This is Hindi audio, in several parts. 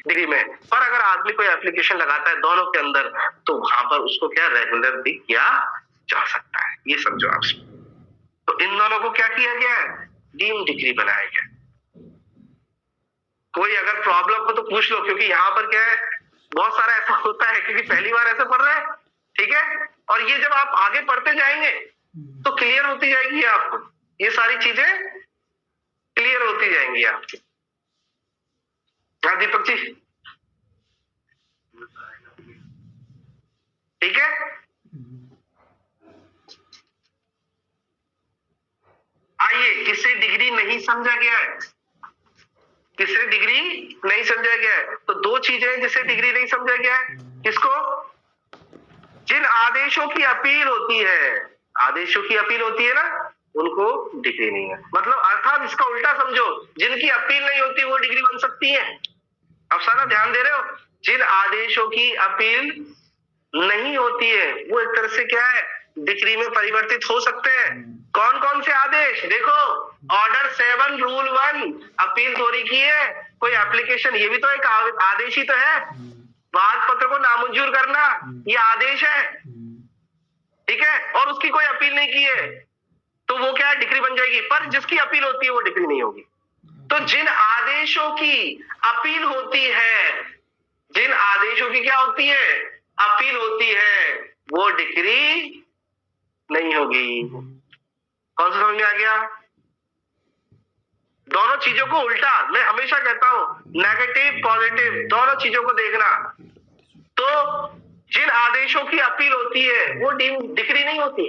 डिग्री में, पर अगर आदमी कोई एप्लीकेशन लगाता है दोनों के अंदर तो वहां पर उसको क्या रेगुलर भी किया जा सकता है। ये समझो आप। तो इन दोनों को क्या किया गया है, डीम्ड डिग्री बनाया गया। कोई अगर प्रॉब्लम हो तो पूछ लो, क्योंकि यहाँ पर क्या है बहुत सारा ऐसा होता है क्योंकि पहली बार ऐसे पढ़ रहे हैं, ठीक है, और ये जब आप आगे पढ़ते जाएंगे तो क्लियर होती जाएगी आपको, ये सारी चीजें क्लियर होती जाएंगी आपकी। हाँ दीपक जी, ठीक है। आइए, किससे डिग्री नहीं समझा गया है, किससे डिग्री नहीं समझा गया है, तो दो चीजें जिससे डिग्री नहीं समझा गया है, किसको, जिन आदेशों की अपील होती है, आदेशों की अपील होती है ना, उनको डिग्री नहीं है। मतलब अर्थात इसका उल्टा समझो, जिनकी अपील नहीं होती वो डिग्री बन सकती है। अब सारा ध्यान दे रहे हो, जिन आदेशों की अपील नहीं होती है वो एक तरह से क्या है, डिग्री में परिवर्तित हो सकते हैं। कौन कौन से आदेश, देखो, ऑर्डर 7 रूल 1 अपील थोड़ी की है, कोई एप्लीकेशन, ये भी तो एक आदेश ही तो है। वाद पत्र को नामंजूर करना ये आदेश है, ठीक है, और उसकी कोई अपील नहीं की है तो वो क्या है, डिग्री बन जाएगी। पर जिसकी अपील होती है वो डिग्री नहीं होगी। तो जिन आदेशों की अपील होती है, जिन आदेशों की क्या होती है, अपील होती है, वो डिग्री नहीं होगी। कौन सा समझ में आ गया? दोनों चीजों को उल्टा, मैं हमेशा कहता हूं नेगेटिव पॉजिटिव दोनों चीजों को देखना। तो जिन आदेशों की अपील होती है वो डिग्री नहीं होती।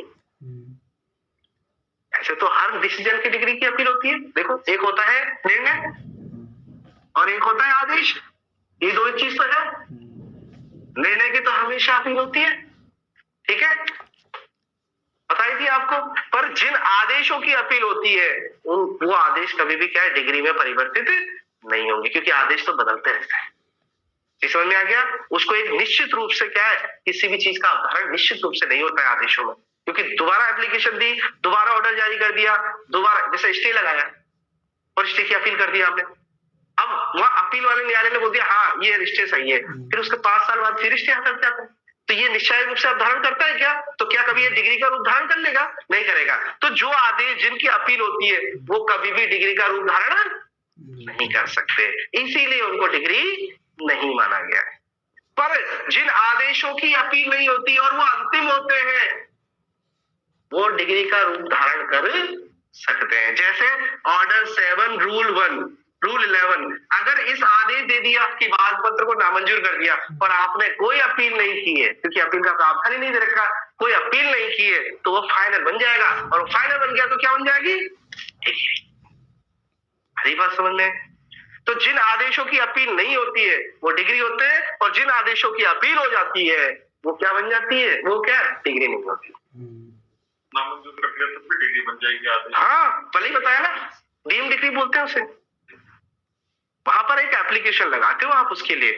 ऐसे तो हर डिसीजन की डिग्री की अपील होती है। देखो, एक होता है निर्णय और एक होता है आदेश, ये दो चीज तो है। निर्णय की तो हमेशा अपील होती है, ठीक है, बताई थी आपको। पर जिन आदेशों की अपील होती है वो आदेश कभी भी क्या है, डिग्री में परिवर्तित नहीं होंगे, क्योंकि आदेश तो बदलते रहते हैं। समझ में आ गया? उसको एक निश्चित रूप से क्या है, किसी भी चीज का अवधारण निश्चित रूप से नहीं होता है आदेशों में, क्योंकि दोबारा एप्लीकेशन दी, दोबारा ऑर्डर जारी कर दिया, दोबारा जैसे स्टे लगाया और स्टे की अपील कर दी आपने, अब वहां अपील वाले न्यायालय ने बोल दिया हाँ ये स्टे सही है, फिर उसके 5 साल बाद फिर स्टे हटा जाता है, तो ये निश्चय रूप से अवधारण करता है क्या? तो क्या कभी ये डिग्री का रूप धारण कर लेगा? नहीं करेगा। तो जो आदेश जिनकी अपील होती है वो कभी भी डिग्री का रूप धारण नहीं कर सकते, इसीलिए उनको डिग्री नहीं माना गया है। पर जिन आदेशों की अपील नहीं होती और वो अंतिम होते हैं वो डिग्री का रूप धारण कर सकते हैं। जैसे ऑर्डर 7 रूल 1 रूल 11, अगर इस आदेश दे दिया कि वाद पत्र को नामंजूर कर दिया और आपने कोई अपील नहीं की है, क्योंकि अपील का प्रावधान ही नहीं दे रखा, कोई अपील नहीं की है, तो वो फाइनल बन जाएगा, और फाइनल बन गया तो क्या बन जाएगी, डिग्री। हरी बात समझ में? तो जिन आदेशों की अपील नहीं होती है वो डिग्री होते हैं, और जिन आदेशों की अपील हो जाती है वो क्या बन जाती है, वो क्या, डिग्री नहीं होती। नामंजूर कर दिया तो फिर डिग्री बन जाएगी आदेश। हाँ, पहले ही बताया ना, डीम डिग्री बोलते हैं उसे। वहां पर एक एप्लीकेशन लगाते हो आप उसके लिए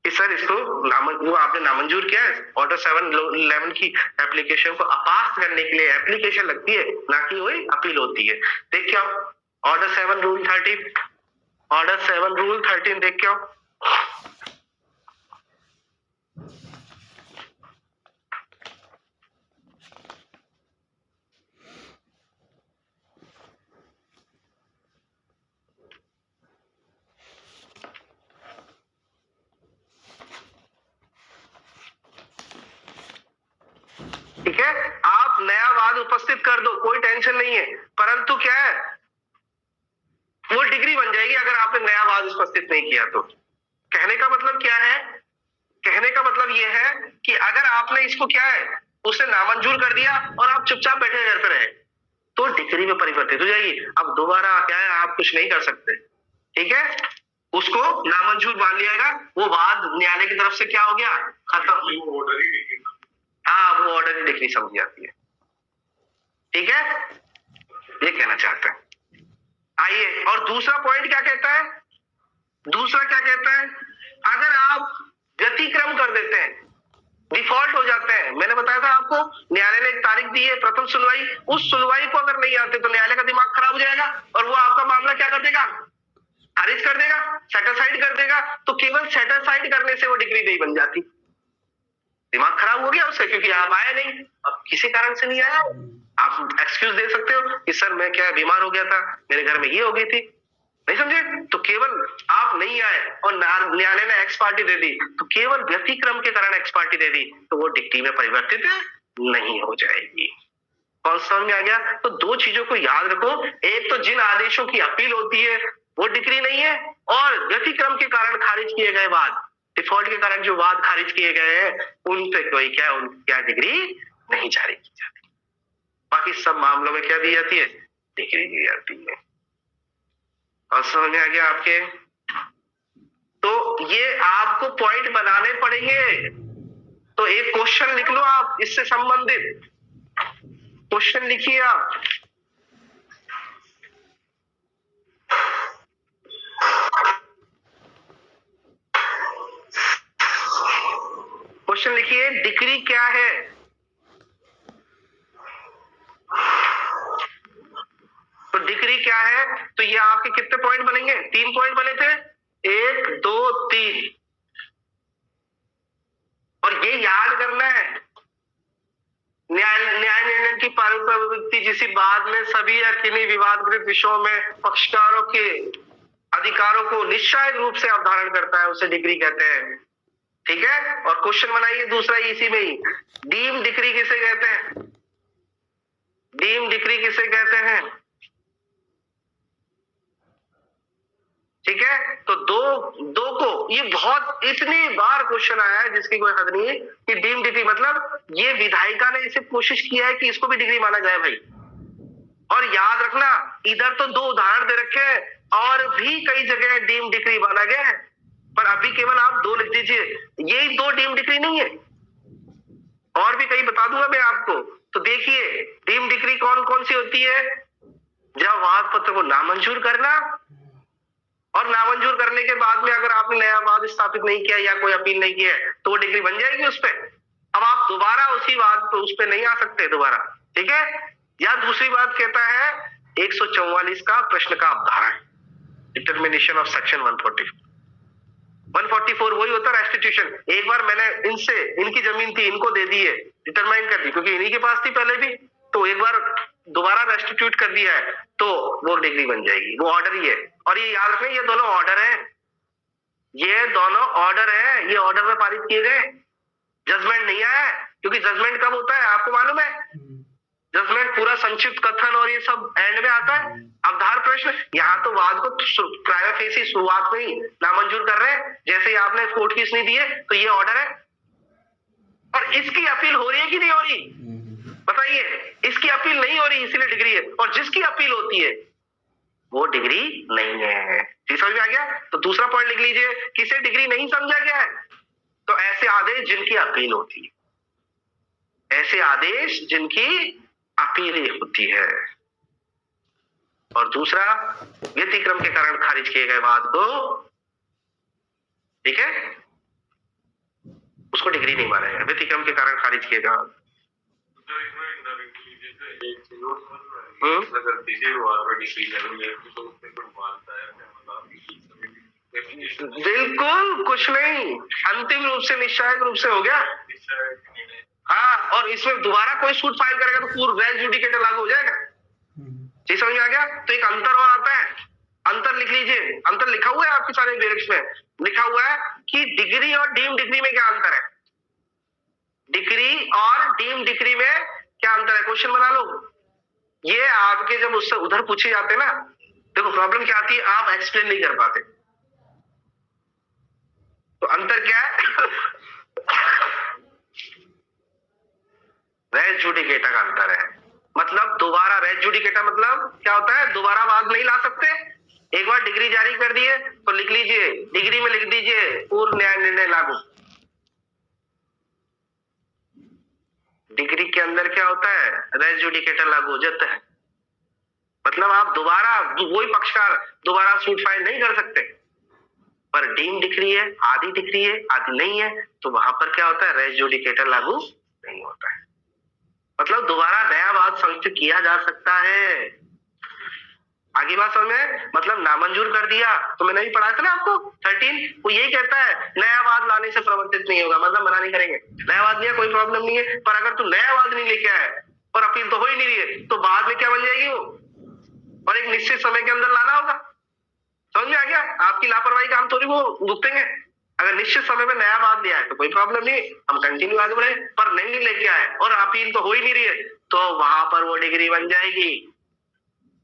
कि सर इसको वो आपने नामंजूर किया है, ऑर्डर 7/11 की एप्लीकेशन को अपास्त करने के लिए एप्लीकेशन लगती है, ना कि वही अपील होती है। देख क्या ऑर्डर 7 रूल 13, ऑर्डर 7 रूल 13 देख क्या, ठीक है, आप नया वाद उपस्थित कर दो, कोई टेंशन नहीं है, परंतु क्या है, वो डिग्री बन जाएगी अगर आपने नया वाद उपस्थित नहीं किया तो। कहने का मतलब क्या है, कहने का मतलब यह है कि अगर आपने इसको क्या है, उसे नामंजूर कर दिया और आप चुपचाप बैठे घर पे रहे तो डिग्री में परिवर्तित हो जाएगी। अब दोबारा क्या है, आप कुछ नहीं कर सकते, ठीक है, उसको नामंजूर मान लिया, वो वाद न्यायालय की तरफ से क्या हो गया, खत्म। ऑर्डर ही डिग्री, हाँ, वो ऑर्डर ही डिग्री समझी जाती है, ठीक है, ये कहना चाहते हैं। आइए, और दूसरा पॉइंट क्या कहता है, दूसरा क्या कहता है, अगर आप व्यतिक्रम कर देते हैं, डिफॉल्ट हो जाते हैं, मैंने बताया था आपको, न्यायालय ने एक तारीख दी है प्रथम सुनवाई, उस सुनवाई को अगर नहीं आते तो न्यायालय का दिमाग खराब हो जाएगा और वो आपका मामला क्या कर देगा, खारिज कर देगा, सेटिसाइड कर देगा, तो केवल सेटिसाइड करने से वो डिग्री नहीं बन जाती। दिमाग खराब हो गया उसका, क्योंकि आप आए नहीं, अब किसी कारण से नहीं आया। आप एक्सक्यूज दे सकते हो कि सर मैं क्या बीमार हो गया था, मेरे घर में ये हो गई थी, नहीं समझे? तो केवल आप नहीं आए और न्यायालय ने एक्स पार्टी दे दी, तो केवल व्यतिक्रम के कारण एक्स पार्टी दे दी, तो वो डिग्री में परिवर्तित नहीं हो जाएगी। कौन समझ में आ गया? तो दो चीजों को याद रखो, एक तो जिन आदेशों की अपील होती है वो डिग्री नहीं है, और व्यतिक्रम के कारण खारिज किए गए वाद, डिफॉल्ट के कारण जो वाद खारिज किए गए हैं, उन पे कोई क्या डिग्री नहीं जारी की जाती। बाकी सब मामलों में क्या दी जाती है? डिग्री दी जाती है। और समझ में आ गया आपके? तो ये आपको पॉइंट बनाने पड़ेंगे। तो एक क्वेश्चन लिख लो आप, इससे संबंधित क्वेश्चन लिखिए आप। क्वेश्चन लिखिए, डिग्री क्या है? तो डिग्री क्या है? तो ये आपके कितने पॉइंट बनेंगे? 3 पॉइंट बने थे, 1 2 3। और ये याद करना है, न्याय निर्णय की प्रवृत्ति जिस बाद में सभी या किन्हीं विवादग्रस्त विषयों में पक्षकारों के अधिकारों को निश्चय रूप से अवधारण करता है, उसे डिग्री कहते हैं। ठीक है? और क्वेश्चन बनाइए दूसरा इसी में ही, डीम डिग्री किसे कहते हैं? डीम डिग्री किसे कहते हैं? ठीक है? तो दो को ये बहुत इतनी बार क्वेश्चन आया है जिसकी कोई हद नहीं है कि डीम डिग्री मतलब ये विधायिका ने इसे कोशिश किया है कि इसको भी डिग्री माना जाए भाई। और याद रखना, इधर तो 2 उदाहरण दे रखे हैं, और भी कई जगह डीम डिग्री माना गया है, पर अभी केवल आप 2 लिख दीजिए, यही 2 डीम डिग्री नहीं है, और भी कई बता दूंगा मैं आपको। तो देखिए डीम डिग्री कौन कौन सी होती है? जब वाद पत्र को नामंजूर करना, और नामंजूर करने के बाद में अगर आपने नया वाद स्थापित नहीं किया या कोई अपील नहीं किया है, तो वो डिग्री बन जाएगी उस पर। अब आप दोबारा उसी वाद पे उस पर नहीं आ सकते दोबारा। ठीक है? या दूसरी बात कहता है 144 का प्रश्न का अवधारण, डिटर्मिनेशन ऑफ सेक्शन 144 वही होता है रेस्टिट्यूशन। एक बार मैंने इनकी जमीन थी, इनको दे दी है, डिटरमाइन कर दी, क्योंकि इन्हीं के पास थी पहले भी, तो एक बार दोबारा रेस्टिट्यूट कर दिया है, तो वो डिग्री बन जाएगी, वो ऑर्डर ही है। और ये याद रखें, ये दोनों ऑर्डर हैं, ये दोनों ऑर्डर है, ये ऑर्डर में पारित किए गए, जजमेंट नहीं आया है। क्योंकि जजमेंट कब होता है आपको मालूम है? जजमेंट पूरा संक्षिप्त कथन और ये सब एंड में आता है। अवधार प्रश्न, यहाँ तो वाद को प्राइमा फेसी शुरुआत में ही नामंजूर कर रहे हैं, जैसे ही आपने कोर्ट फीस नहीं दिए तो ये ऑर्डर है। और इसकी अपील हो रही है कि नहीं हो रही? बताइए, इसकी अपील नहीं हो रही इसलिए डिग्री है, और जिसकी अपील होती है वो डिग्री नहीं है। समझ में आ गया? तो दूसरा पॉइंट लिख लीजिए, किसे डिग्री नहीं समझा गया है? तो ऐसे आदेश जिनकी अपील होती है, ऐसे आदेश जिनकी अपील होती है। और दूसरा, व्यतिक्रम के कारण खारिज किए गए वाद को, ठीक है, उसको डिग्री नहीं माना है, व्यतिक्रम के कारण खारिज किए गए। बिल्कुल कुछ नहीं, अंतिम रूप से निश्चायक रूप से हो गया। हाँ, और इसमें दोबारा कोई सूट फाइल करेगा तो पूर्व रेज जुडिकेटर लागू हो जाएगा। जी समझ में आ गया? तो एक अंतर और आता है, अंतर लिख लीजिए, अंतर लिखा हुआ है आपके सारे लिरिक्स में, लिखा हुआ है कि डिग्री और डीम डिग्री में क्या अंतर है। डिग्री और डीम डिग्री में क्या अंतर है? क्वेश्चन बना लो। ये आपके जब उससे उधर पूछे जाते ना, देखो प्रॉब्लम क्या आती है, आप एक्सप्लेन नहीं कर पाते। तो अंतर क्या है? रेज जुडिकेटा का अंतर है, मतलब दोबारा रेज जुडिकेटा मतलब क्या होता है? दोबारा वाद नहीं ला सकते। एक बार डिग्री जारी कर दिए तो लिख लीजिए, डिग्री में लिख दीजिए पूर्व न्याय निर्णय लागू। डिग्री के अंदर क्या होता है? रेज जुडिकेटा लागू हो जाता है, मतलब आप दोबारा वही पक्षकार दोबारा सूट फाइल नहीं कर सकते। पर डीम डिग्री है, आधी डिग्री है, आधी नहीं है, तो वहां पर क्या होता है? रेज जुडिकेटा लागू नहीं होता है, मतलब दोबारा नया वाद संचित किया जा सकता है। आगे बात समझ में, मतलब नामंजूर कर दिया। तो मैंने भी पढ़ा था ना आपको 13, वो यही कहता है नया वाद लाने से प्रवर्तित नहीं होगा, मतलब मना नहीं करेंगे। नया वाद लिया कोई प्रॉब्लम नहीं है, पर अगर तू नया वाद नहीं लेके आया और अपील तो हो ही नहीं रही है, तो बाद में क्या बन जाएगी वो, और एक निश्चित समय के अंदर लाना होगा। समझ में आ गया? आपकी लापरवाही का हम थोड़ी वो भुगतेंगे। अगर निश्चित समय में नया वाद लिया है तो कोई प्रॉब्लम नहीं, हम कंटिन्यू आगे बढ़े, पर नहीं लेके आए और अपील तो हो ही नहीं रही है, तो वहां पर वो डिग्री बन जाएगी।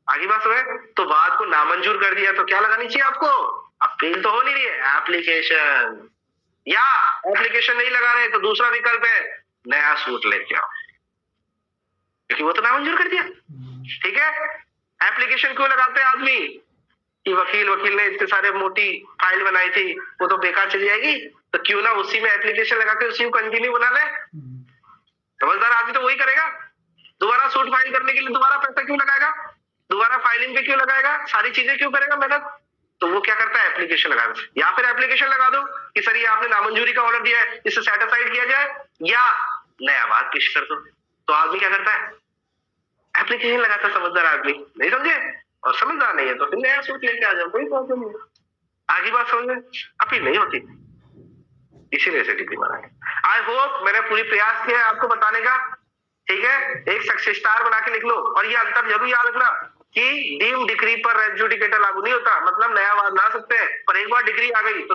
आगे बात समझे? तो बात को नामंजूर कर दिया तो क्या लगानी चाहिए आपको, अपील तो हो नहीं रही है, एप्लीकेशन, या एप्लीकेशन नहीं लगा रहे तो दूसरा विकल्प है नया सूट लेके आओ, क्योंकि वो तो नामंजूर कर दिया। ठीक है, एप्लीकेशन क्यों लगाते हैं आदमी कि वकील ने इतने सारे मोटी फाइल बनाई थी, वो तो बेकार चली जाएगी, तो क्यों ना उसी में एप्लीकेशन लगा के उसी को कंटिन्यू बना ले। समझदार आदमी तो वही करेगा। दोबारा सूट फाइल करने के लिए दोबारा पैसा क्यों लगाएगा, दोबारा फाइलिंग पे क्यों लगाएगा, सारी चीजें क्यों करेगा मेहनत, तो वो क्या करता है एप्लीकेशन लगा दो, या फिर एप्लीकेशन लगा दो कि सर ये आपने नामंजूरी का ऑर्डर दिया है, इसे सेटिस्फाइड किया जाए या नया वाद पेश कर दो। तो आदमी क्या करता है, एप्लीकेशन लगाता है। समझदार आदमी नहीं समझे, और समझदार नहीं है तो फिर नया सूट लेके आ जाओ, कोई प्रॉब्लम नहीं। आगे बात समझ में, अपील नहीं होती, इसीलिए से डिग्री बना है। आई होप मैंने पूरी प्रयास किया है आपको बताने का। ठीक है, एक सक्सेस स्टार बना के लिख लो, और ये अंतर जरूर याद रखना कि डीम डिग्री पर एडजुडिकेटर लागू नहीं होता, मतलब नया वाद ला सकते हैं, पर एक बार डिग्री आ गई तो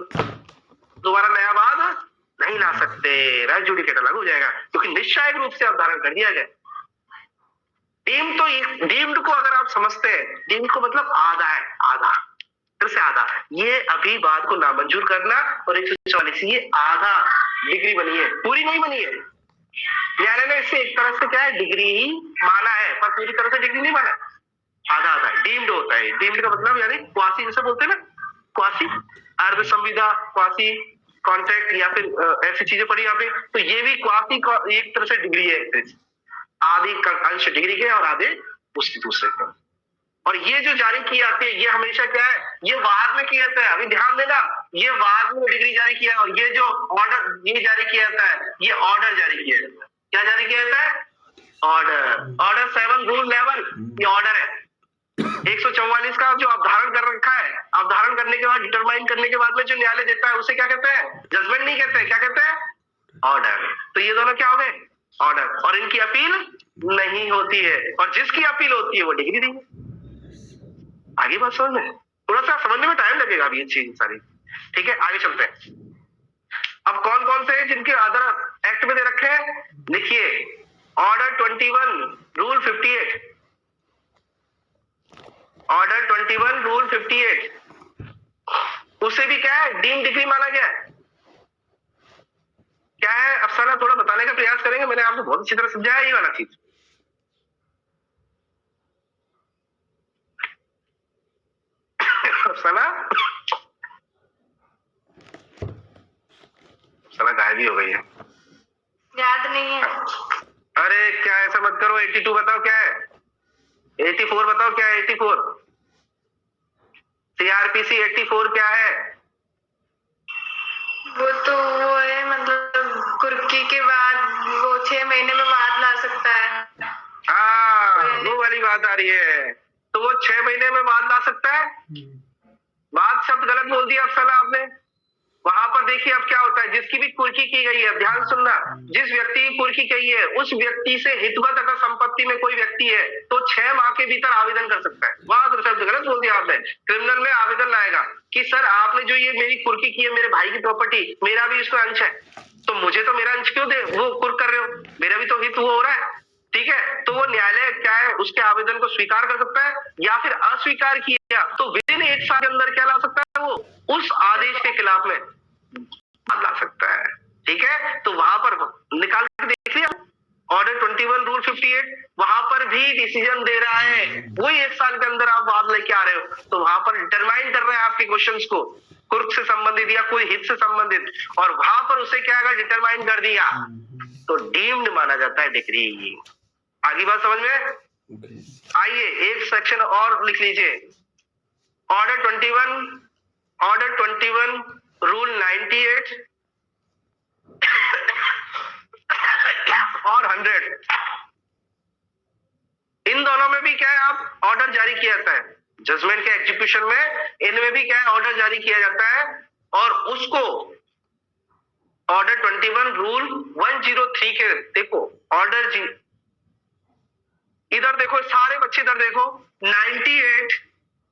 दोबारा नया वाद नहीं ला सकते, एडजुडिकेटर लागू हो जाएगा, क्योंकि निश्चय रूप से अवधारण कर दिया गया। डीम्ड तो डीम्ड को अगर आप समझते हैं, डीम्ड को मतलब आधा है, आधा से आधा, ये अभी बात को नामंजूर करना और 144 ये आधा डिग्री बनी है, पूरी नहीं बनी है। न्यायालय ने इससे एक तरह से क्या है डिग्री ही माना है, पर पूरी तरह से डिग्री नहीं माना, आधा आधा डीम्ड होता है। डीम्ड का मतलब यानी क्वासी, जिसे बोलते हैं ना क्वासी, अर्ध संविदा, क्वासी कॉन्ट्रैक्ट, या फिर ऐसी चीजें पढ़ी यहाँ पे, तो ये भी क्वासी एक तरह से डिग्री है, आधे अंश डिग्री के और आधे उसके दूसरे के। और ये जो जारी की जाती है ये हमेशा क्या है, ये वाद में किया जाता है, अभी ध्यान देना, ये वाद में डिग्री जारी किया, और ये जो ऑर्डर ये जारी किया जाता है, ये ऑर्डर जारी किया जाता है। क्या जारी किया जाता है, ऑर्डर। ऑर्डर 7 रूल 11 ये ऑर्डर है। 144 का जो अवधारण कर रखा है, अवधारण करने के बाद डिटरमाइन करने के बाद में जो न्यायालय देता है उसे क्या कहते हैं, जजमेंट नहीं कहते हैं, क्या कहते हैं, ऑर्डर। तो ये दोनों क्या हो गए, ऑर्डर, और इनकी अपील नहीं होती है, और जिसकी अपील होती है वो डिग्री देंगे। आगे बात समझ में, थोड़ा सा समझने में टाइम लगेगा अभी ये चीज सारी। ठीक है, आगे चलते हैं। अब कौन कौन से जिनके अदर एक्ट में दे रखे हैं, लिखिए, ऑर्डर 21 रूल 58, ऑर्डर 21 रूल 58, उसे भी क्या है डीम डिग्री माना गया है। क्या है अफसाना, थोड़ा बताने का प्रयास करेंगे, मैंने आपको बहुत अच्छी तरह समझाया ये वाला चीज। अफसाना गायब ही हो गई है, याद नहीं है। अरे क्या ऐसा मत करो, 82 बताओ क्या है, 84 बताओ क्या है, 84 सीआरपीसी 84 क्या है, वो तो वो है मतलब कुर्की के बाद वो 6 महीने में वाद ला सकता है। हाँ वो वाली बात आ रही है, तो वो 6 महीने में वाद ला सकता है। बात शब्द गलत बोल दिया अफसाना आपने, वहां पर देखिए अब क्या होता है, जिसकी भी कुर्की की गई है, ध्यान सुनना, जिस व्यक्ति की कुर्की की है उस व्यक्ति से हितवत अगर संपत्ति में कोई व्यक्ति है तो 6 माह के भीतर आवेदन कर सकता है। वहां शब्द गलत बोल दिया आपने, क्रिमिनल में आवेदन लाएगा कि सर आपने जो ये मेरी कुर्की की है, मेरे भाई की प्रॉपर्टी, मेरा भी इसमें अंश है, तो मुझे तो मेरा अंश क्यों दे, वो कुर्क कर रहे हो, मेरा भी तो हित वो हो रहा है। ठीक है, तो वो न्यायालय क्या है उसके आवेदन को स्वीकार कर सकता है, या फिर अस्वीकार किया तो विद इन 1 साल के अंदर क्या ला सकता है, वो उस आदेश के खिलाफ में ला सकता है। ठीक है, तो वहां पर निकाल के देख लिया, ऑर्डर 21 रूल 58 वहां पर भी डिसीजन दे रहा है, वही 1 साल के अंदर आप वाद लेके आ रहे हो, तो वहां पर डिटरमाइन कर रहे हैं आपके क्वेश्चंस को, कुर्क से संबंधित या कोई हित से संबंधित, और वहां पर उसे क्या अगर डिटरमाइन कर दिया तो डीम्ड माना जाता है डिग्री। आगे बात समझ में आइए, एक सेक्शन और लिख लीजिए, ऑर्डर 21 रूल 98 और 100, इन दोनों में भी क्या है आप ऑर्डर जारी किया जाता है, जजमेंट के एग्जीक्यूशन में इनमें भी क्या है, ऑर्डर जारी किया जाता है और उसको ऑर्डर 21 रूल 103 के देखो ऑर्डर जी, इधर देखो सारे बच्चे, इधर देखो 98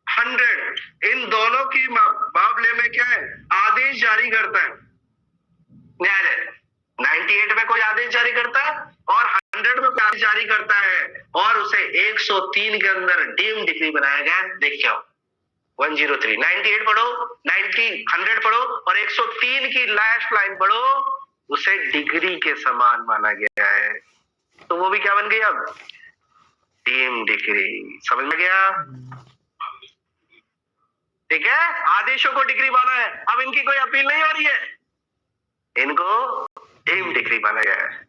100 इन दोनों की मामले में क्या है, आदेश जारी करता है न्यायालय। 98 में कोई आदेश जारी करता है और 100 में कोई आदेश जारी करता है और उसे 103 के अंदर डीम डिग्री बनाया गया। देखिए 103 98 पढ़ो, 90 100 पढ़ो और 103 की लास्ट लाइन पढ़ो, उसे डिग्री के समान माना गया है। तो वो भी क्या बन गई अब, डीम डिग्री। समझ में गया? ठीक है, आदेशों को डिग्री माना है। अब इनकी कोई अपील नहीं हो रही है, इनको डीम डिग्री माना गया है।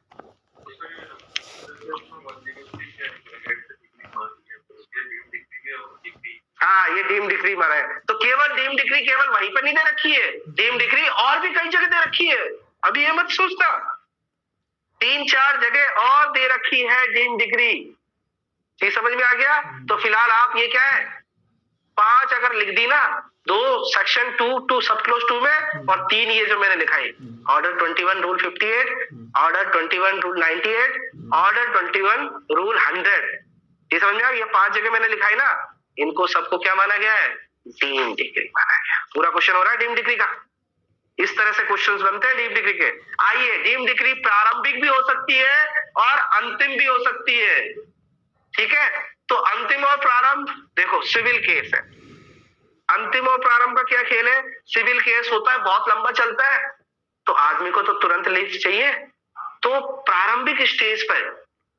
हाँ, ये डीम डिग्री माना है। तो केवल डीम डिग्री केवल वहीं पर नहीं दे रखी है, डीम डिग्री और भी कई जगह दे रखी है। अभी ये मत सोचना, 3-4 जगह और दे रखी है डीम डिग्री। ये समझ में आ गया? तो फिलहाल आप ये क्या है, 5 अगर लिख दी ना, 2 सेक्शन 2 सब क्लोज 2 में और 3 ये जो मैंने लिखा है, order 21 rule 58, order 21 rule 98, order 21 rule 100। ये समझ में आ गया? 5 जगह मैंने लिखा है ना, इनको सबको क्या माना गया है, डीम डिग्री माना गया। पूरा क्वेश्चन हो रहा है डीम डिग्री का। इस तरह से क्वेश्चंस बनते हैं डीम डिग्री के। आइए, डीम डिग्री प्रारंभिक भी हो सकती है और अंतिम भी हो सकती है। ठीक है, तो अंतिम और प्रारंभ देखो सिविल केस है। अंतिम और प्रारंभ का क्या खेल है, सिविल केस होता है, बहुत लंबा चलता है, तो आदमी को तो तुरंत लीव चाहिए। तो प्रारंभिक स्टेज पर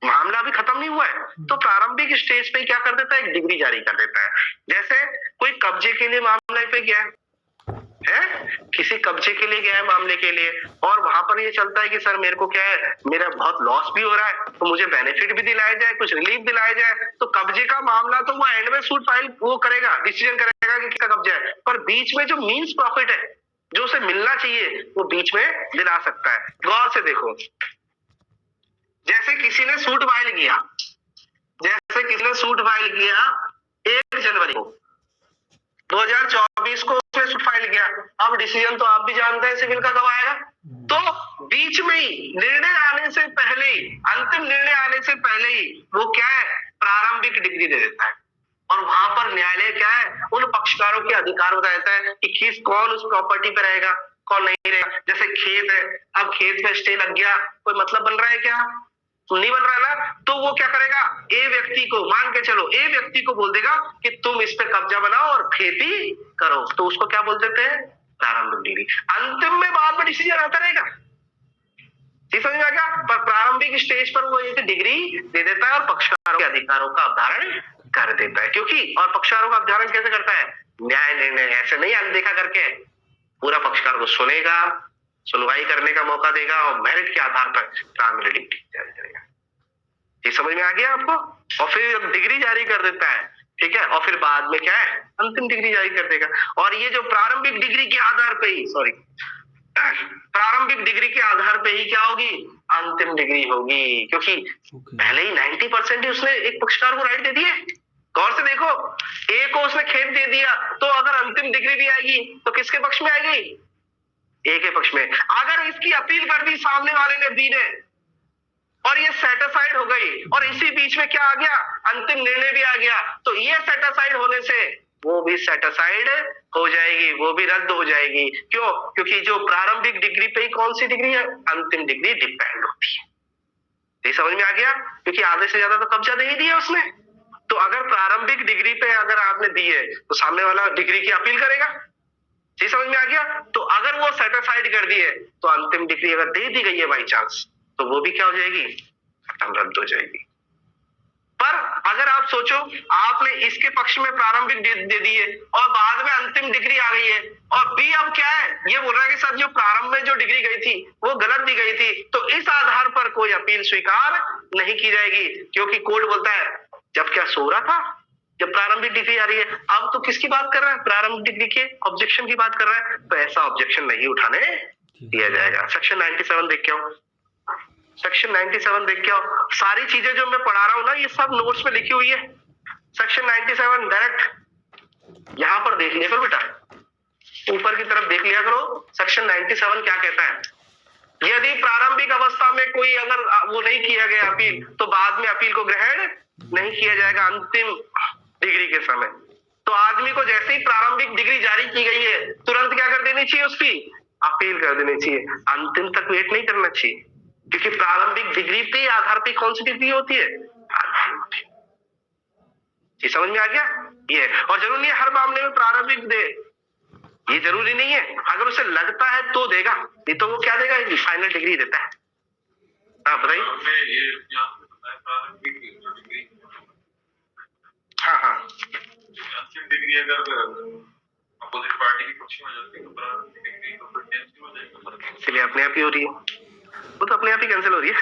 मामला अभी खत्म नहीं हुआ है, तो प्रारंभिक स्टेज पे क्या कर देता है, एक डिग्री जारी कर देता है। जैसे कोई कब्जे के लिए मामले पे गया है, किसी कब्जे के लिए गया है मामले के लिए, और वहां पर ये चलता है कि सर मेरे को क्या है, मेरा बहुत लॉस भी हो रहा है, तो मुझे बेनिफिट भी दिलाया जाए, कुछ रिलीफ दिलाया जाए। तो कब्जे का मामला तो वो एंड में सूट फाइल वो करेगा, डिसीजन करेगा कि किसका कब्जा है, पर बीच में जो मीन्स प्रॉफिट है, जो उसे मिलना चाहिए, वो बीच में दिला सकता है। गौर से देखो, जैसे किसी ने सूट फाइल किया, 1 जनवरी को 2024 को उसने सूट फाइल किया। अब डिसीजन तो आप भी जानते हैं सिविल का कब आएगा, तो बीच में ही निर्णय आने से पहले ही, अंतिम निर्णय आने से पहले ही वो क्या है, प्रारंभिक डिग्री दे देता है। और वहां पर न्यायालय क्या है, उन पक्षकारों के अधिकार बता देता है कि कौन उस प्रॉपर्टी पे रहेगा, कौन नहीं रहेगा। जैसे खेत है, अब खेत पे स्टे लग गया, कोई मतलब बन रहा है क्या, नहीं बन रहा ना, तो वो क्या करेगा, ए व्यक्ति को मान के चलो, ए व्यक्ति को बोल देगा कि तुम इस पे कब्जा बनाओ और खेती करो, तो उसको क्या बोल देते हैं, प्रारंभिक डिग्री। अंतिम में बाद में डिसीजन आता रहेगा, समझ में आ गया? पर प्रारंभिक स्टेज पर वो एक डिग्री दे देता है और पक्षकारों के अधिकारों का अवधारण कर देता है। क्योंकि और पक्षकारों का अवधारण कैसे करता है, न्याय निर्णय ऐसे नहीं अनदेखा करके, पूरा पक्षकार को सुनेगा, सुनवाई करने का मौका देगा और मेरिट के आधार पर प्रारंभिक डिग्री जारी करेगा। ये समझ में आ गया आपको? और फिर डिग्री जारी कर देता है, ठीक है, और फिर बाद में क्या है, अंतिम डिग्री जारी कर देगा। और ये जो प्रारंभिक डिग्री के आधार पे ही, प्रारंभिक डिग्री के आधार पे ही क्या होगी, अंतिम डिग्री होगी। क्योंकि पहले ही 90% ही उसने एक पक्षकार को राइट दे दिए। गौर से देखो, ए को उसने खेत दे दिया, तो अगर अंतिम डिग्री भी आएगी तो किसके पक्ष में आएगी, ए के पक्ष में। अगर इसकी अपील कर दी सामने वाले ने, बी ने, और ये सेटिस्फाइड हो गई, और इसी बीच में क्या आ गया, अंतिम निर्णय भी आ गया, तो ये सेटिस्फाइड होने से वो भी सेटिस्फाइड हो जाएगी, वो भी रद्द हो जाएगी। क्यों? क्योंकि जो प्रारंभिक डिग्री पे ही कौन सी डिग्री है, अंतिम डिग्री डिपेंड होती है। ये समझ में आ गया? क्योंकि आधे से ज्यादा तो कब्जा दे ही दिया उसने। तो अगर प्रारंभिक डिग्री पे अगर आपने दी है, तो सामने वाला डिग्री की अपील करेगा। ये समझ में आ गया? तो अगर वो सेटिस्फाइड कर दी है, तो अंतिम डिग्री अगर दे दी गई है बाई चांस, तो वो भी क्या हो जाएगी, रद्द हो जाएगी। पर अगर आप सोचो, आपने इसके पक्ष में प्रारंभिक दे दी है और बाद में अंतिम डिग्री आ गई है, और बी अब क्या है, ये बोल रहा है कि सर जो प्रारंभ में जो डिग्री गई थी वो गलत दी गई थी, तो इस आधार पर कोई अपील स्वीकार नहीं की जाएगी। क्योंकि कोर्ट बोलता है, जब क्या सो रहा था, जब प्रारंभिक डिग्री आ रही है, अब तो किसकी बात कर रहा है, प्रारंभिक डिग्री के ऑब्जेक्शन की बात कर रहा है, तो ऐसा ऑब्जेक्शन नहीं उठाने दिया जाएगा। सेक्शन 97 देख के आओ, सेक्शन 97 देख के आओ। सारी चीजें जो मैं पढ़ा रहा हूं ना, ये सब नोट्स में लिखी हुई है। सेक्शन 97 डायरेक्ट यहां पर देख लिया करो बेटा, ऊपर की तरफ देख लिया करो, सेक्शन 97 क्या कहता है। यदि प्रारंभिक अवस्था में कोई अगर वो नहीं किया गया अपील, तो बाद में अपील को ग्रहण नहीं किया जाएगा अंतिम डिग्री के समय। तो आदमी को जैसे ही प्रारंभिक डिग्री जारी की गई है, तुरंत क्या कर देनी चाहिए, उसकी अपील कर देनी चाहिए, अंतिम तक वेट नहीं करना चाहिए, क्योंकि प्रारंभिक डिग्री पे आधार पे कौन सी डिग्री होती है, ये समझ में आ गया। ये और जरूरी नहीं है हर मामले में प्रारंभिक दे, ये जरूरी नहीं है, अगर उसे लगता है तो देगा, नहीं तो वो क्या देगा, फाइनल डिग्री देता है। हाँ बताइए। हाँ हाँ, अंतिम डिग्री अगर अपोजिट पार्टी की पक्ष में जाती है तो प्रारंभिक डिग्री तो फिर कैंसिल हो जाएगी, इसलिए अपने आप ही हो रही है, वो तो अपने आप ही कैंसिल हो रही है,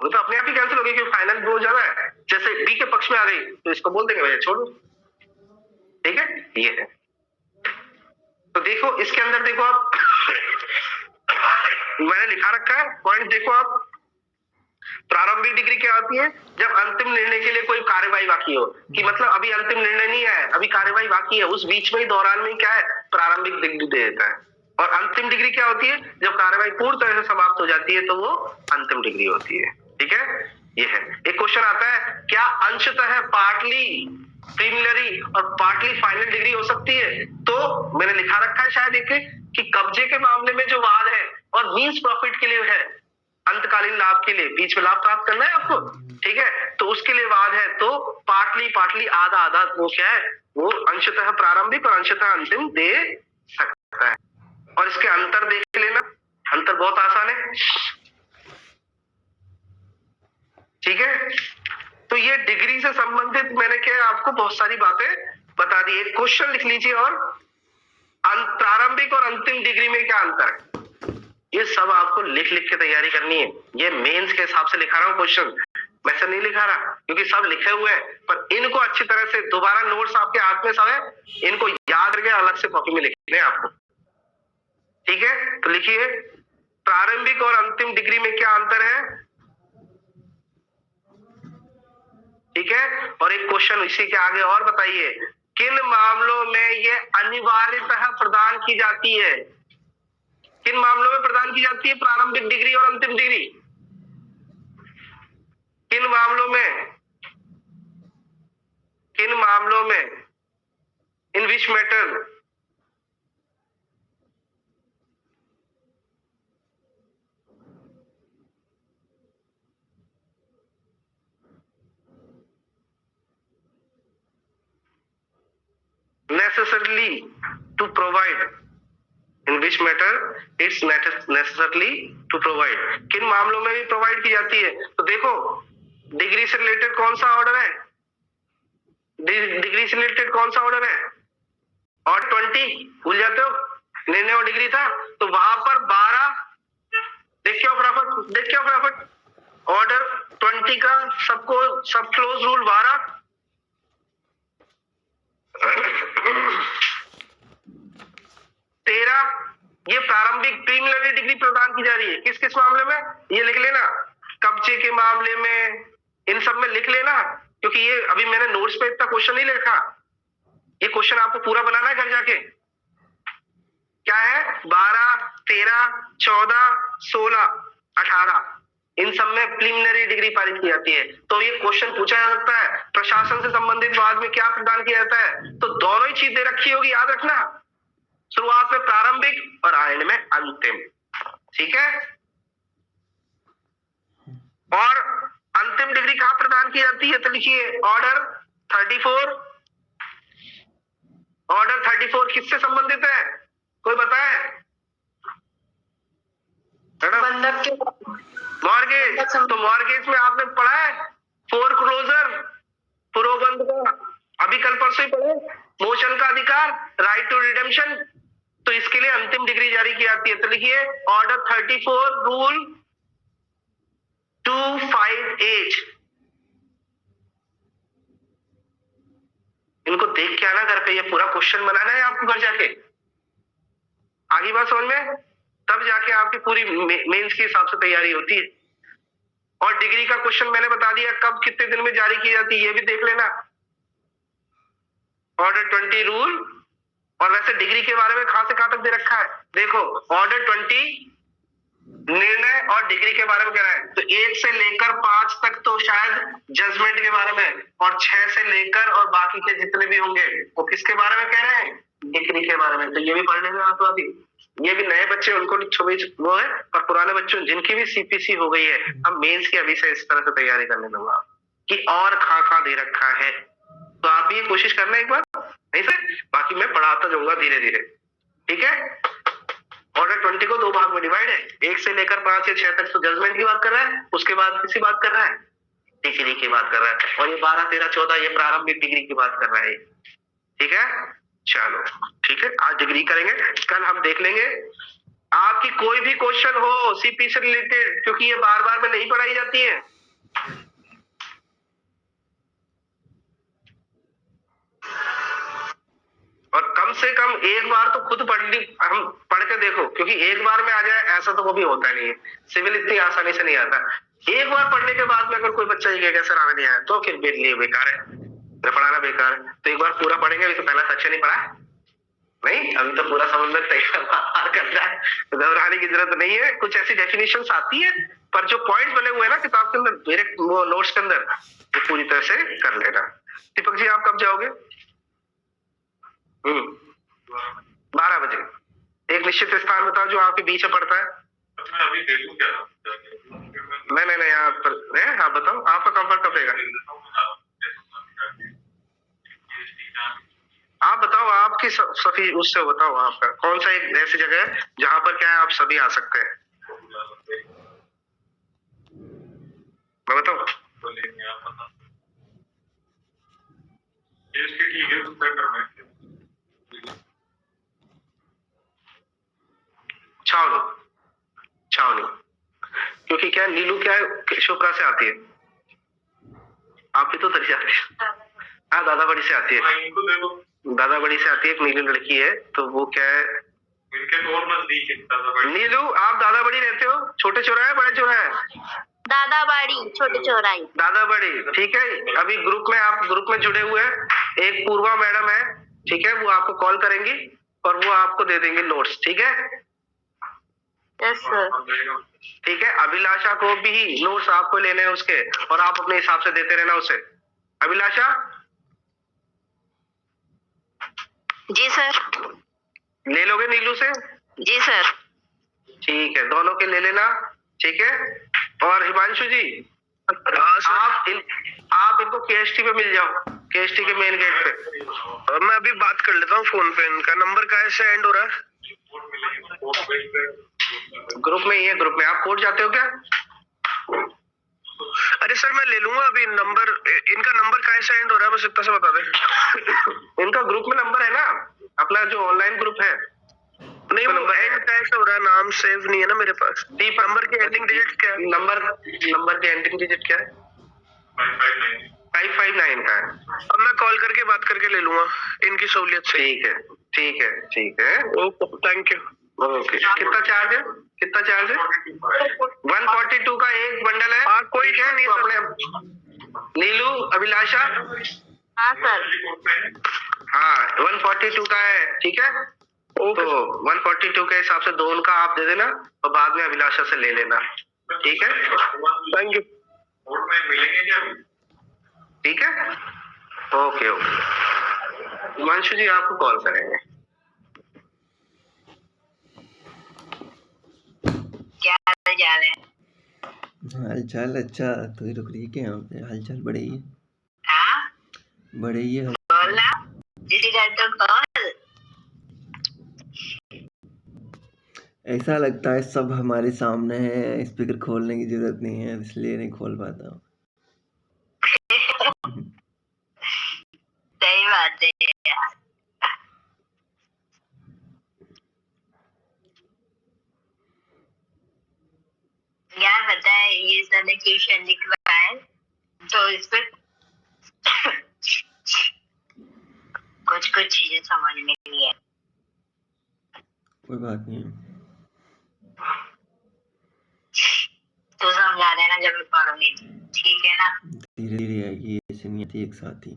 वो तो अपने आप ही कैंसिल हो गई, क्योंकि फाइनल वो जाना है, जैसे बी के पक्ष में आ गई तो इसको बोल देंगे भैया छोड़ो, ठीक है। ये है, तो देखो इसके अंदर देखो आप मैंने लिखा रखा है पॉइंट, देखो आप, प्रारंभिक डिग्री क्या होती है, जब अंतिम निर्णय के लिए कोई कार्यवाही बाकी हो, कि मतलब अभी अंतिम निर्णय नहीं है, अभी कार्यवाही बाकी है, उस बीच में ही दौरान में क्या है, प्रारंभिक डिग्री दे देता है। और अंतिम डिग्री क्या होती है, जब कार्यवाही पूर्ण तरह से समाप्त हो जाती है तो वो अंतिम डिग्री होती है, ठीक है। ये है, एक क्वेश्चन आता है, क्या अंशतः पार्टली प्रीलिमिनरी और पार्टली फाइनल डिग्री हो सकती है, तो मैंने लिखा रखा है शायद एक, कि कब्जे के मामले में जो वाद है और मींस प्रॉफिट के लिए है, अंतकालीन लाभ के लिए, बीच में लाभ प्राप्त करना है आपको, ठीक है, तो उसके लिए वाद है, तो पार्टली आधा आधा वो क्या है, वो अंशतः प्रारंभिक और अंशतः अंतिम दे सकता है। और इसके अंतर देख लेना, अंतर बहुत आसान है, ठीक है। तो ये डिग्री से संबंधित मैंने क्या आपको बहुत सारी बातें बता दी। एक क्वेश्चन लिख लीजिए, और प्रारंभिक और अंतिम डिग्री में क्या अंतर है, ये सब आपको लिख लिख के तैयारी करनी है। ये मेंस के हिसाब से लिखा रहा हूं क्वेश्चन, वैसे नहीं लिखा रहा, क्योंकि सब लिखे हुए हैं, पर इनको अच्छी तरह से दोबारा नोट्स आपके हाथ में सब है, इनको याद करके अलग से कॉपी में लिखने हैं आपको, ठीक है। तो लिखिए, प्रारंभिक और अंतिम डिग्री में क्या अंतर है, ठीक है। और एक क्वेश्चन इसी के आगे और बताइए, किन मामलों में ये अनिवार्यतः प्रदान की जाती है, किन मामलों में प्रदान की जाती है प्रारंभिक डिग्री और अंतिम डिग्री, किन मामलों में, in which matter, necessarily to provide, in which matter it's necessarily to provide, किन मामलों में भी प्रोवाइड की जाती है। तो देखो डिग्री से रिलेटेड कौन सा ऑर्डर है, डिग्री से रिलेटेड कौन सा ऑर्डर है, और 20 भूल जाते हो, निर्णय और डिग्री था, तो वहां पर 12 देखिए फटाफट ऑर्डर 20 का सबको सब क्लोज रूल 12, 13 ये प्रारंभिक प्रीलिमिनरी डिग्री प्रदान की जा रही है, किस किस मामले में, ये लिख लेना, कब्जे के मामले में, इन सब में लिख लेना, क्योंकि ये अभी मैंने नोट्स पे इतना क्वेश्चन नहीं लिखा, ये क्वेश्चन आपको पूरा बनाना है घर जाके। क्या है, 12, 13, 14, 16, 18, इन सब में प्रीलिमिनरी डिग्री पारित की जाती है। तो ये क्वेश्चन पूछा जा सकता है, प्रशासन से संबंधित वाद में क्या प्रदान किया जाता है, तो दोनों ही चीज दे रखी होगी, याद रखना, शुरुआत में प्रारंभिक और एंड में अंतिम, ठीक है। और अंतिम डिग्री कहां प्रदान की जाती है, तो लिखिए ऑर्डर 34, ऑर्डर 34 किससे संबंधित है, कोई बताए, बंधक के मॉर्गेज, तो मॉर्गेज में आपने पढ़ा है फोरक्लोजर, पुरोबंध का, अभी कल परसों ही पढ़े, मोशन का अधिकार, राइट टू रिडेम्पशन, तो इसके लिए अंतिम डिग्री जारी की जाती है। तो लिखिए ऑर्डर 34 रूल 258, इनको देख के आना घर पे, ये पूरा क्वेश्चन बनाना है आपको घर जाके, आगे बात समझ में, तब जाके आपकी पूरी मेंस के हिसाब से तैयारी होती है। और डिग्री का क्वेश्चन मैंने बता दिया, कब कितने दिन में जारी की जाती है, ये भी देख लेना, ऑर्डर 20 रूल, और वैसे डिग्री के बारे में कहां से कहां तक दे रखा है, देखो ऑर्डर 20 निर्णय और डिग्री के बारे में कह रहा है, तो 1 से लेकर 5 तक तो शायद जजमेंट के बारे में, और 6 से लेकर और बाकी के जितने भी होंगे वो किसके बारे में कह रहे हैं, डिग्री के बारे में। तो ये भी पढ़ लेना आप अभी, ये भी नए बच्चे उनको वो है, और पुराने बच्चों जिनकी भी सीपीसी हो गई है, हम मेंस की अभी से इस तरह से तैयारी करने दूंगा कि और कहां दे रखा है। तो आप भी ये कोशिश करना एक बार, ऐसे बाकी मैं पढ़ाता जाऊंगा धीरे धीरे, ठीक है। ऑर्डर 20 को 2 भाग में डिवाइड है, 1 से लेकर 5 या 6 तक तो जजमेंट की बात कर रहा है, उसके बाद किसी बात कर रहा है, डिग्री की बात कर रहा है, और ये 12, 13, 14 ये प्रारंभिक डिग्री की बात कर रहा है, ठीक है। चलो ठीक है, आज डिग्री करेंगे, कल हम देख लेंगे आपकी कोई भी क्वेश्चन हो सीपी से रिलेटेड, क्योंकि ये बार बार में नहीं पढ़ाई जाती है। और कम से कम एक बार तो खुद हम पढ़ के देखो, क्योंकि एक बार में आ जाए ऐसा तो कभी होता नहीं है, सिविल इतनी आसानी से नहीं आता। एक बार पढ़ने के बाद में अगर कोई बच्चा ये कहेगा सर आने नहीं आया, तो फिर मेरे लिए बेकार है, पढ़ाना बेकार है। तो एक बार पूरा पढ़ेंगे, अभी तो पहला सेक्शन ही पढ़ा नहीं, अभी तो पूरा समझ तैयार कर रहा है, तो घबराने की जरूरत नहीं है। कुछ ऐसी डेफिनेशंस आती है, पर जो पॉइंट बने हुए हैं ना किताब के अंदर, मेरे वो नोट्स के अंदर, वो पूरी तरह से कर लेना। दीपक जी आप कब जाओगे? 12 बजे। एक निश्चित स्थान बताओ जो आपके बीच में पड़ता है। अभी दे दूं क्या? नहीं आप बताओ आपका कंफर्ट कब रहेगा? आप बताओ आपकी सफी उससे बताओ आपका कौन सा एक ऐसी जगह है जहां पर क्या है आप सभी आ सकते हैं, मैं बताऊं? छावनी, क्योंकि क्या नीलू क्या है शिवपुरा से आती है, आप भी तो उधर से आती है। हाँ दादा बड़ी से आती है, दादा बड़ी से आती है, एक नीलू लड़की है, तो वो क्या है और नजदीक है। नीलू आप दादा बड़ी रहते हो, छोटे चौराहे बड़े चौराहे? दादा बाड़ी छोटे चौराहे। दादा बड़ी, ठीक है। अभी आप ग्रुप में जुड़े हुए हैं, एक पूर्वा मैडम है, ठीक है, वो आपको कॉल करेंगी और वो आपको दे देंगे नोट्स, ठीक है। Yes sir. ठीक है, अभिलाषा को भी नोट्स आपको लेने हैं उसके, और आप अपने हिसाब से देते रहना उसे। अभिलाषा जी सर। ले लोगे नीलू से? जी सर। ठीक है, दोनों के ले लेना, ठीक है। और हिमांशु जी आप इनको केएसटी पे मिल जाओ, केएसटी के मेन गेट पे। मैं अभी बात कर लेता हूँ फोन पे, इनका नंबर का सेंड हो रहा है ग्रुप में ही है, ग्रुप में। आप कोर्ट जाते हो क्या? अरे सर मैं ले लूंगा अभी नंबर, इनका नंबर का सेंड हो रहा है, बस इतना से बता दे। इनका ग्रुप में नंबर है ना, अपना जो ऑनलाइन ग्रुप है। नहीं वो एंड कैसे हो रहा है, नाम सेव नहीं है ना मेरे पास। दीप नंबर के एंडिंग डिजिट क्या है? नंबर के एंडिंग डिजिट क्या है? 559 का है। अब मैं कॉल करके बात करके ले लूंगा इनकी सहूलियत से। ठीक है ओके, थैंक यू। ओके, कितना चार्ज है? 142 का एक बंडल है। हाँ कोई क्या नहीं, अपने नीलू अभिलाषा। हाँ सर। हाँ 142 का है, ठीक है। तो 142 के हिसाब से 2 का आप दे देना और बाद में अभिलाषा से ले लेना, ठीक है। Thank you. मिलेंगे क्या? ठीक है, ओके। हिमांशु जी आपको कॉल करेंगे। क्या हाल है? हालचाल अच्छा, तो ही रुक रही है क्या यहाँ पे? हालचाल बड़े ही है, हाँ बड़े ही है। बोलना दीदी कर तो कॉल। ऐसा लगता है सब हमारे सामने है, स्पीकर खोलने की जरूरत नहीं है, इसलिए नहीं खोल पाता हूँ। सही बात है यार। यार पता है ये सारे क्वेश्चन लिख रहा है तो इस पे कुछ चीजें समझ में नहीं है। कोई बात नहीं है, तो समझा देना जब मैं पढ़ूंगी, ठीक है ना? धीरे धीरे आएगी, ऐसे नहीं आती एक साथ ही।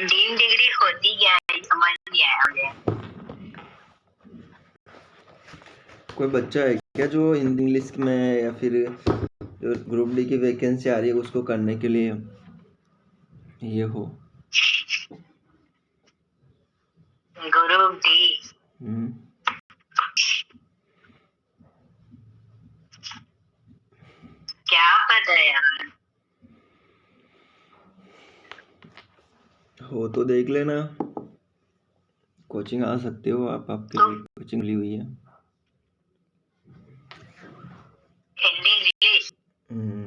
डीम डिग्री होती क्या है समझ नहीं आया मुझे। कोई बच्चा है क्या जो हिंदी इंग्लिश में या फिर जो ग्रुप डी की वैकेंसी आ रही है उसको करने के लिए ये हो? ग्रुप डी हम्म, क्या पता है यार। हो तो देख लेना, कोचिंग आ सकते हो आप, आपके लिए कोचिंग ली हुई है। हिंदी इंग्लिश हम्म,